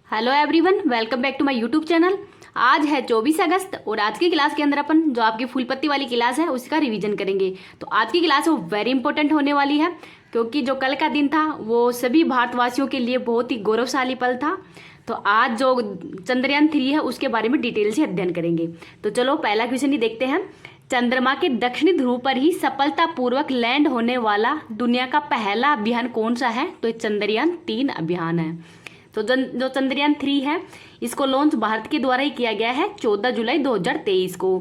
Hello everyone, welcome back to my YouTube channel. आज है 24 अगस्त और आज की क्लास के अंदर अपन जो आपकी फूल पत्ती वाली क्लास है उसका रिवीजन करेंगे। तो आज की क्लास वो वेरी इंपॉर्टेंट होने वाली है क्योंकि जो कल का दिन था वो सभी भारतवासियों के लिए बहुत ही गौरवशाली पल था। तो आज जो चंद्रयान 3 है उसके बारे में डिटेल से अध्ययन करेंगे। तो चलो पहला क्वेश्चन ही देखते हैं। चंद्रमा के दक्षिणी ध्रुव पर ही सफलतापूर्वक लैंड होने वाला दुनिया का पहला अभियान कौन सा है? तो ये चंद्रयान 3 अभियान है। तो जो चंद्रयान 3 है इसको लॉन्च भारत के द्वारा ही किया गया है 14 जुलाई 2023 को।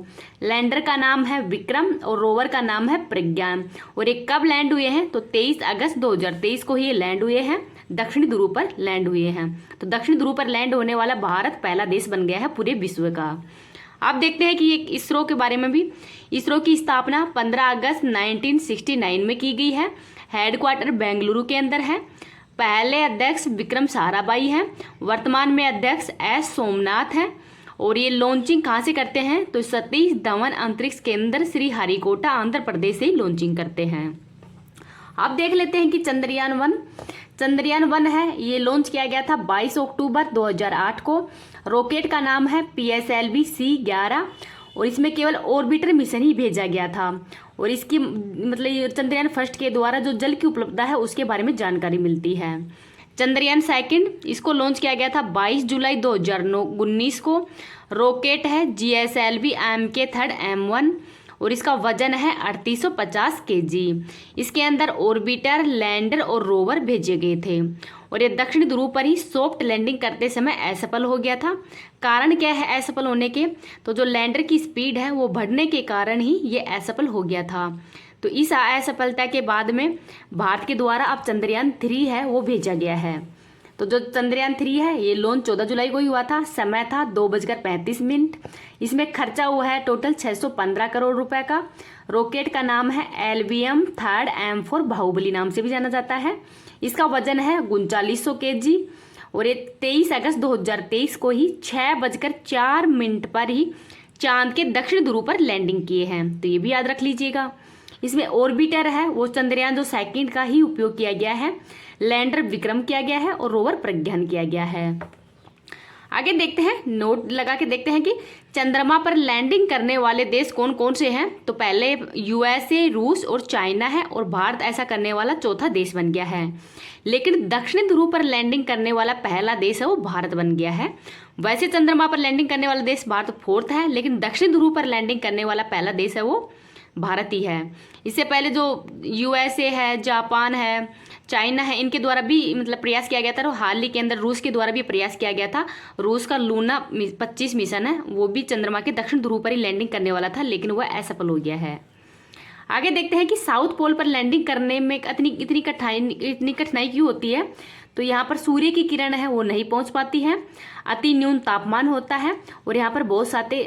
लैंडर का नाम है विक्रम और रोवर का नाम है प्रज्ञान। और ये कब लैंड हुए हैं? तो 23 अगस्त 2023 को ही ये लैंड हुए हैं, दक्षिणी ध्रुव पर लैंड हुए हैं। तो दक्षिणी ध्रुव पर लैंड होने वाला भारत पहला देश बन गया है पूरे विश्व का। आप देखते हैं कि एक इसरो के बारे में भी। इसरो की स्थापना 15 अगस्त 1969 में की गई है। हेडक्वार्टर बेंगलुरु के अंदर है। पहले अध्यक्ष विक्रम साराभाई हैं। वर्तमान में अध्यक्ष एस सोमनाथ हैं। और ये लॉन्चिंग कहाँ से करते हैं? तो सतीश धवन अंतरिक्ष केंद्र श्री हरिकोटा आंध्र प्रदेश से ही लॉन्चिंग करते हैं। अब देख लेते हैं कि चंद्रयान 1 है, ये लॉन्च किया गया था 22 अक्टूबर 2008 को। रॉकेट का नाम है PSLV-C11 और इसमें केवल ऑर्बिटर मिशन ही भेजा गया था। और इसकी मतलब ये चंद्रयान फर्स्ट के द्वारा जो जल की उपलब्धता है उसके बारे में जानकारी मिलती है। चंद्रयान सेकंड इसको लॉन्च किया गया था 22 जुलाई 2019 को। रॉकेट है GSLV Mk3M1 और इसका वजन है 3850 kg। इसके अंदर ऑर्बिटर, लैंडर और रोवर भेजे गए थे। और ये दक्षिणी ध्रुव पर ही सॉफ्ट लैंडिंग करते समय असफल हो गया था। कारण क्या है असफल होने के? तो जो लैंडर की स्पीड है वो बढ़ने के कारण ही ये असफल हो गया था। तो इस असफलता के बाद में भारत के द्वारा अब चंद्रयान 3 है वो भेजा गया है। तो जो चंद्रयान 3 है ये लॉन्च 14 जुलाई को ही हुआ था। समय था 2:35। इसमें खर्चा हुआ है टोटल 615 करोड़ रुपए का। रॉकेट का नाम है LVM-3 M4 बाहुबली नाम से भी जाना जाता है। इसका वजन है 3900 kg। और ये 23 अगस्त 2023 को ही 6:04 पर ही चांद के दक्षिण ध्रुव पर लैंडिंग किए हैं। तो ये भी याद रख लीजिएगा। इसमें ऑर्बिटर है वो चंद्रयान जो सेकंड का ही उपयोग किया गया है। लैंडर विक्रम किया गया है और रोवर प्रज्ञान किया गया है। आगे देखते हैं, नोट लगा के देखते हैं कि चंद्रमा पर लैंडिंग करने वाले देश कौन कौन से हैं। तो पहले USA, रूस और चाइना है और भारत ऐसा करने वाला चौथा देश बन गया है। लेकिन दक्षिणी ध्रुव पर लैंडिंग करने वाला पहला देश है वो भारत बन गया है। वैसे चंद्रमा पर लैंडिंग करने वाला देश भारत फोर्थ है, लेकिन दक्षिणी ध्रुव पर लैंडिंग करने वाला पहला देश है वो भारत ही है। इससे पहले जो USA है, जापान है, चाइना है, इनके द्वारा भी मतलब प्रयास किया गया था। और हाल ही के अंदर रूस के द्वारा भी प्रयास किया गया था। रूस का लूना 25 मिशन है वो भी चंद्रमा के दक्षिण ध्रुव पर ही लैंडिंग करने वाला था, लेकिन वह असफल हो गया है। आगे देखते हैं कि साउथ पोल पर लैंडिंग करने में इतनी कठिनाई क्यों होती है। तो यहाँ पर सूर्य की किरण है वो नहीं पहुँच पाती है, अति न्यून तापमान होता है और यहाँ पर बहुत सारे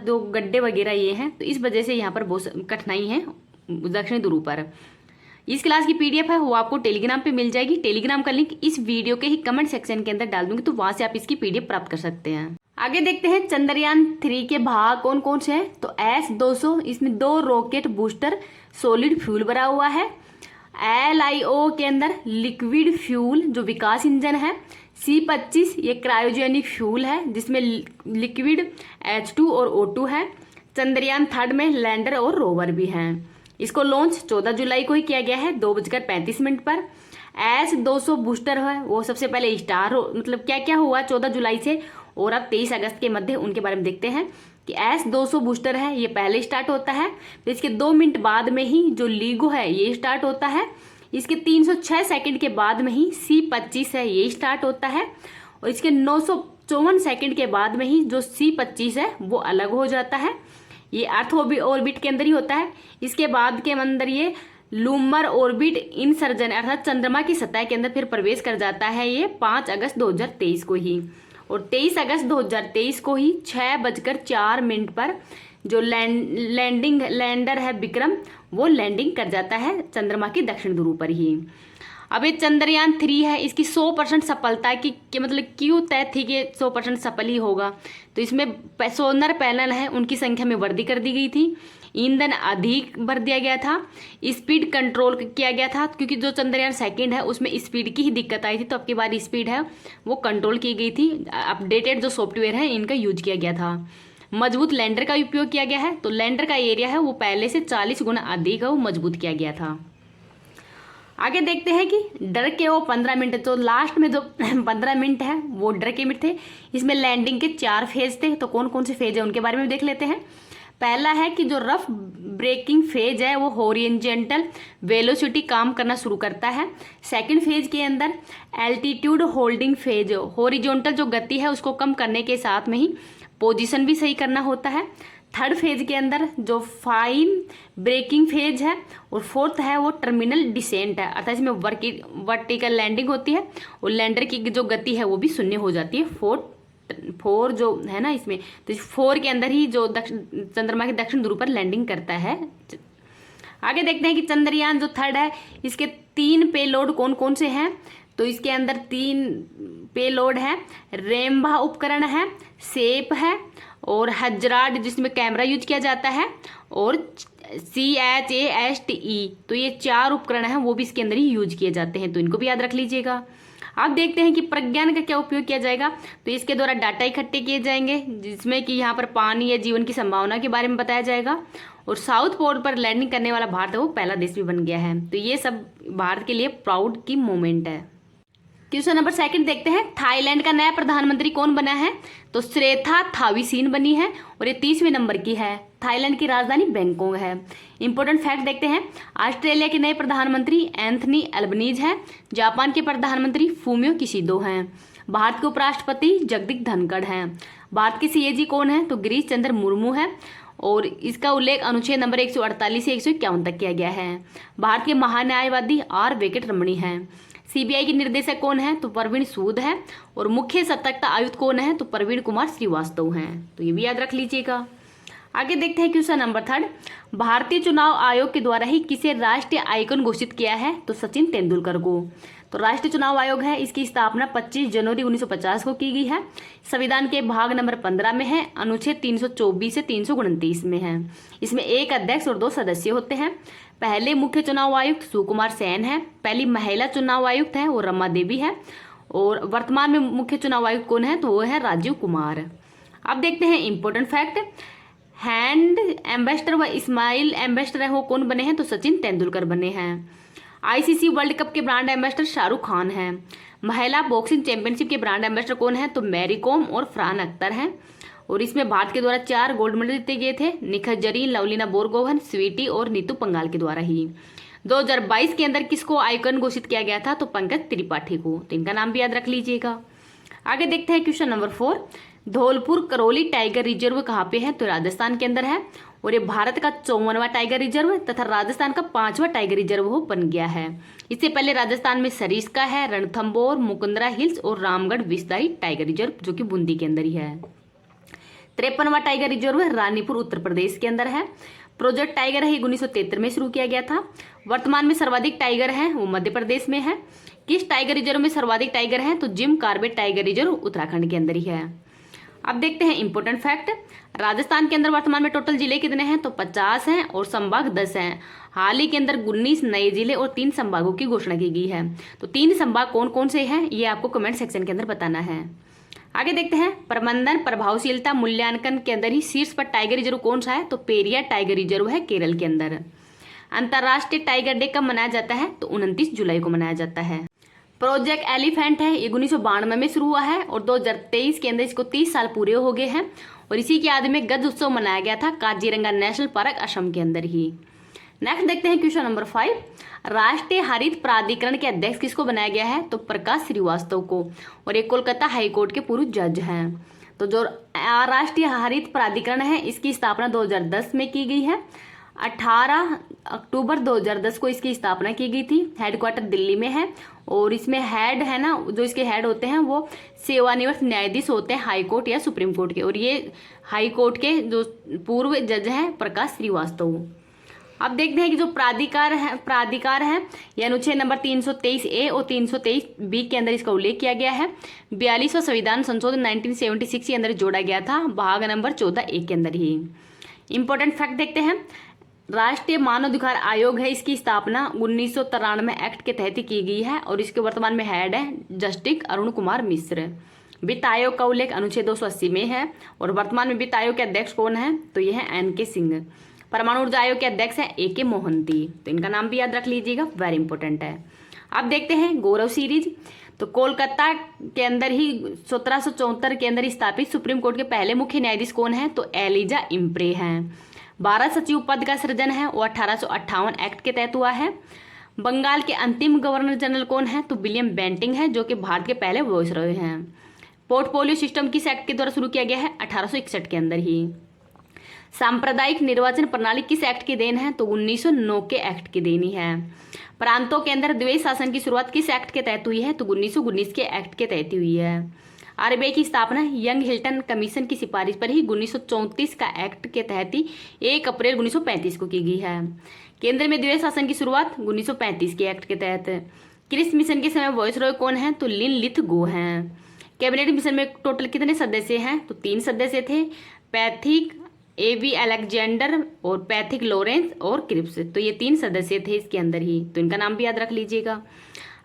जो गड्ढे वगैरह ये हैं, तो इस वजह से यहाँ पर बहुत कठिनाई है दक्षिणी ध्रुव पर। इस क्लास की PDF है वो आपको टेलीग्राम पे मिल जाएगी। टेलीग्राम का लिंक इस वीडियो के ही कमेंट सेक्शन के अंदर डाल दूंगी, तो वहां से आप इसकी PDF प्राप्त कर सकते हैं। आगे देखते हैं चंद्रयान 3 के भाग कौन कौन से हैं। तो S-200 इसमें 2 रॉकेट बूस्टर सॉलिड फ्यूल भरा हुआ है। LIO के अंदर लिक्विड फ्यूल जो विकास इंजन है। C-25 ये क्रायोजेनिक फ्यूल है जिसमें लिक्विड H2 और O2 है। चंद्रयान 3 में लैंडर और रोवर भी हैं। इसको लॉन्च 14 जुलाई को ही किया गया है 2:35 पर। S-200 बूस्टर है वो सबसे पहले स्टार मतलब क्या क्या हुआ 14 जुलाई से और अब 23 अगस्त के मध्य उनके बारे में देखते हैं कि S-200 बूस्टर है ये पहले स्टार्ट होता है। तो इसके 2 मिनट बाद में ही जो LIGO है ये स्टार्ट होता है। इसके 306 सेकंड के बाद में ही C-25 है ये स्टार्ट होता है। और इसके 954 सेकंड के बाद में ही जो C-25 है वो अलग हो जाता है। ये अर्थ ऑर्बिट के अंदर ही होता है। इसके बाद के अंदर ये लूमर ऑर्बिट इंसर्जन अर्थात चंद्रमा की सतह के अंदर फिर प्रवेश कर जाता है ये 5 अगस्त 2023 को ही। और 23 अगस्त 2023 को ही 6:04 पर जो लैंडर है विक्रम वो लैंडिंग कर जाता है चंद्रमा की दक्षिण ध्रुव पर ही। अब ये चंद्रयान 3 है इसकी 100% सफलता की मतलब क्यों तय थी कि 100% सफल ही होगा। तो इसमें सोलर पैनल है उनकी संख्या में वृद्धि कर दी गई थी। ईंधन अधिक भर दिया गया था, स्पीड कंट्रोल किया गया था, क्योंकि जो चंद्रयान सेकंड है उसमें स्पीड की ही दिक्कत आई थी, तो अब की बार स्पीड है वो कंट्रोल की गई थी। अपडेटेड जो सॉफ्टवेयर है इनका यूज किया गया था। मजबूत लैंडर का उपयोग किया गया है, तो लैंडर का एरिया है वो पहले से 40 गुना अधिक है वो मजबूत किया गया था। आगे देखते हैं कि डर के वो 15 मिनट, तो लास्ट में जो 15 मिनट है वो डर के मिनट थे। इसमें लैंडिंग के 4 फेज थे, तो कौन कौन से फेज है उनके बारे में देख लेते हैं। पहला है कि जो रफ ब्रेकिंग फेज है वो हॉरिजॉन्टल वेलोसिटी काम करना शुरू करता है। सेकंड फेज के अंदर एल्टीट्यूड होल्डिंग फेज, हॉरिजॉन्टल जो गति है उसको कम करने के साथ में ही पोजीशन भी सही करना होता है। थर्ड फेज के अंदर जो फाइन ब्रेकिंग फेज है, और फोर्थ है वो टर्मिनल डिसेंट है, अर्थात इसमें वर्टिकल लैंडिंग होती है और लैंडर की जो गति है वो भी शून्य हो जाती है। फोर जो है ना इसमें, तो 4 के अंदर ही जो चंद्रमा के दक्षिण ध्रुव पर लैंडिंग करता है। आगे देखते हैं कि चंद्रयान जो थर्ड है इसके 3 पेलोड कौन कौन से हैं। तो इसके अंदर 3 पेलोड है, रेम्बा उपकरण है, सेप है और हजराड जिसमें कैमरा यूज किया जाता है, और CHASTE, तो ये 4 उपकरण हैं वो भी इसके अंदर ही यूज किए जाते हैं, तो इनको भी याद रख लीजिएगा। अब देखते हैं कि प्रज्ञान का क्या उपयोग किया जाएगा। तो इसके द्वारा डाटा इकट्ठे किए जाएंगे, जिसमें कि यहाँ पर पानी या जीवन की संभावना के बारे में बताया जाएगा, और साउथ पोल पर लैंडिंग करने वाला भारत है वो पहला देश भी बन गया है। तो ये सब भारत के लिए प्राउड की मोमेंट है। क्वेश्चन नंबर 2 देखते हैं, थाईलैंड का नया प्रधानमंत्री कौन बना है। तो श्रेथा थाविसीन बनी है और ये 30वें नंबर की है। थाईलैंड की राजधानी बैंकॉक है। इंपॉर्टेंट फैक्ट देखते हैं, ऑस्ट्रेलिया के नए प्रधानमंत्री एंथनी एल्बनीज हैं। जापान के प्रधानमंत्री फूमियो किशिदो हैं। भारत के उपराष्ट्रपति जगदीप धनखड़ हैं। भारत के CAG कौन है। तो गिरीश चंद्र मुर्मू है, और इसका उल्लेख अनुच्छेद नंबर 148 से 151 तक किया गया है। भारत के महान्यायवादी R वेंकट रमणी हैं। CBI के निर्देशक कौन है। तो प्रवीण सूद है, और मुख्य सतर्कता आयुक्त कौन है। तो प्रवीण कुमार श्रीवास्तव हैं। तो ये भी याद रख लीजिएगा। आगे देखते हैं क्वेश्चन नंबर 3, भारतीय चुनाव आयोग के द्वारा ही किसे राष्ट्रीय आइकन घोषित किया है। तो सचिन तेंदुलकर को। तो राष्ट्रीय चुनाव आयोग है, इसकी स्थापना 25 जनवरी 1950 को की गई है। संविधान के भाग नंबर 15 में है, अनुच्छेद 324 से 329 में है। इसमें 1 अध्यक्ष और 2 सदस्य होते हैं। पहले मुख्य चुनाव आयुक्त सुकुमार सेन है। पहली महिला चुनाव आयुक्त है वो रमा देवी है, और वर्तमान में मुख्य चुनाव आयुक्त कौन है। तो वो है राजीव कुमार। अब देखते हैं इंपॉर्टेंट फैक्ट, हैंड एम्बेसडर व स्माइल एम्बेसडर है वो कौन बने हैं। तो सचिन तेंदुलकर बने हैं। ICC वर्ल्ड कप के ब्रांड एम्बेसडर शाहरुख खान हैं। महिला बॉक्सिंग चैंपियनशिप के ब्रांड एम्बेसडर कौन है। तो मैरी कॉम और फरहान अख्तर हैं, और इसमें भारत के द्वारा 4 गोल्ड मेडल जीते गए थे, निखत जरीन, लवलीना बोरगोहन, स्वीटी और नीतू पंगाल के द्वारा ही। 2022 के अंदर किसको आइकन घोषित किया गया था। तो पंकज त्रिपाठी को। तो इनका नाम भी याद रख लीजिएगा। आगे देखते हैं question number 4, Dholpur Karauli tiger reserve कहाँ पे है। तो राजस्थान के अंदर है, और ये भारत का 54वां टाइगर रिजर्व तथा राजस्थान का 5वां टाइगर रिजर्व वो बन गया है। इससे पहले राजस्थान में सरिस्का है, रणथंभौर, मुकुंदरा हिल्स और रामगढ़ विस्ताई टाइगर रिजर्व जो कि बूंदी के अंदर ही है। 53वां टाइगर रिजर्व रानीपुर उत्तर प्रदेश के अंदर है। प्रोजेक्ट टाइगर है 1973 में शुरू किया गया था। वर्तमान में सर्वाधिक टाइगर हैं वो मध्य प्रदेश में है। किस टाइगर रिजर्व में सर्वाधिक टाइगर हैं। तो Jim Corbett tiger reserve Uttarakhand के अंदर ही है। अब देखते हैं इंपॉर्टेंट फैक्ट, राजस्थान के अंदर वर्तमान में टोटल जिले कितने हैं। तो 50 हैं और संभाग 10 हैं। हाल ही के अंदर 19 नए जिले और 3 संभागों की घोषणा की गई है। तो 3 संभाग कौन कौन से हैं ये आपको कमेंट सेक्शन के अंदर बताना है। आगे देखते हैं, प्रबंधन प्रभावशीलता मूल्यांकन के अंदर ही शीर्ष पर टाइगर रिजर्व कौन सा है। तो पेरियार टाइगर रिजर्व है केरल के अंदर। अंतर्राष्ट्रीय टाइगर डे कब मनाया जाता है। तो 29 जुलाई को मनाया जाता है। प्रोजेक्ट एलिफेंट है, ये 1992 में शुरू हुआ है और 2023 के अंदर इसको 30 साल पूरे हो गए हैं, और इसी की याद में गज उत्सव मनाया गया था काजीरंगा नेशनल पार्क असम के अंदर ही। नेक्स्ट देखते हैं क्वेश्चन नंबर 5, राष्ट्रीय हरित प्राधिकरण के अध्यक्ष किसको बनाया गया है। तो प्रकाश श्रीवास्तव को, और ये कोलकाता हाईकोर्ट के पूर्व जज हैं। तो जो राष्ट्रीय हरित प्राधिकरण है इसकी स्थापना 2010 में की गई है। 18 अक्टूबर 2010 को इसकी स्थापना की गई थी। हेडक्वार्टर दिल्ली में है, और इसमें हेड है ना, जो इसके हेड होते हैं वो सेवानिवृत्त न्यायाधीश होते हैं हाई कोर्ट या सुप्रीम कोर्ट के, और ये हाई कोर्ट के जो पूर्व जज हैं प्रकाश श्रीवास्तव। अब देखते हैं कि जो प्राधिकार है यह अनुच्छेद नंबर 323A और 323B के अंदर इसका उल्लेख किया गया है। 42वां संविधान संशोधन 1976 के अंदर जोड़ा गया था, भाग नंबर 14A के अंदर ही। इंपॉर्टेंट फैक्ट देखते हैं। राष्ट्रीय मानवाधिकार आयोग है, इसकी स्थापना 1993 एक्ट के तहत ही की गई है और इसके वर्तमान में हेड है जस्टिस अरुण कुमार मिश्र। वित्त आयोग का उल्लेख अनुच्छेद 280 में है और वर्तमान में वित्त आयोग के अध्यक्ष कौन है, तो यह है एन.के. सिंह। परमाणु ऊर्जा आयोग के अध्यक्ष हैं ए.के. मोहंती, तो इनका नाम भी याद रख लीजिएगा, वेरी इंपॉर्टेंट है। अब देखते हैं गौरव सीरीज। तो कोलकाता के अंदर ही 1774 के अंदर स्थापित सुप्रीम कोर्ट के पहले मुख्य न्यायाधीश कौन है, तो एलिजा इम्प्रे हैं। भारत सचिव पद का सृजन है वो 1858 एक्ट के तहत हुआ है। बंगाल के अंतिम गवर्नर जनरल कौन है, तो विलियम बेंटिंग है, जो कि भारत के पहले वायसरॉय हैं। पोर्टफोलियो सिस्टम किस एक्ट के द्वारा शुरू किया गया है, 1861 के अंदर ही। सांप्रदायिक निर्वाचन प्रणाली किस एक्ट की देन है, तो 1909 के एक्ट की देनी है। प्रांतों के अंदर द्वैध शासन की शुरुआत किस एक्ट के तहत हुई है, तो 1919 के एक्ट के तहत हुई है। आरबीआई की स्थापना यंग हिल्टन कमीशन की सिफारिश पर ही 1934 का एक्ट के तहत ही 1 अप्रैल 1935 को की गई है। केंद्र में द्वैध शासन की शुरुआत 1935 के एक्ट के तहत। क्रिस मिशन के समय वायसरॉय कौन है, तो लिन लिथगो हैं। कैबिनेट मिशन में टोटल कितने सदस्य हैं, तो 3 सदस्य थे, पैथिक ए.वी. अलेक्जेंडर और पैथिक लॉरेंस और क्रिप्स, तो ये 3 सदस्य थे इसके अंदर ही, तो इनका नाम भी याद रख लीजिएगा।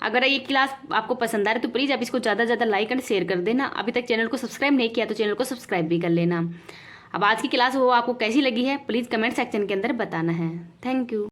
अगर ये क्लास आपको पसंद आ रही है तो प्लीज़ आप इसको ज़्यादा से ज़्यादा लाइक एंड शेयर कर देना। अभी तक चैनल को सब्सक्राइब नहीं किया तो चैनल को सब्सक्राइब भी कर लेना। अब आज की क्लास वो आपको कैसी लगी है प्लीज़ कमेंट सेक्शन के अंदर बताना है। Thank you.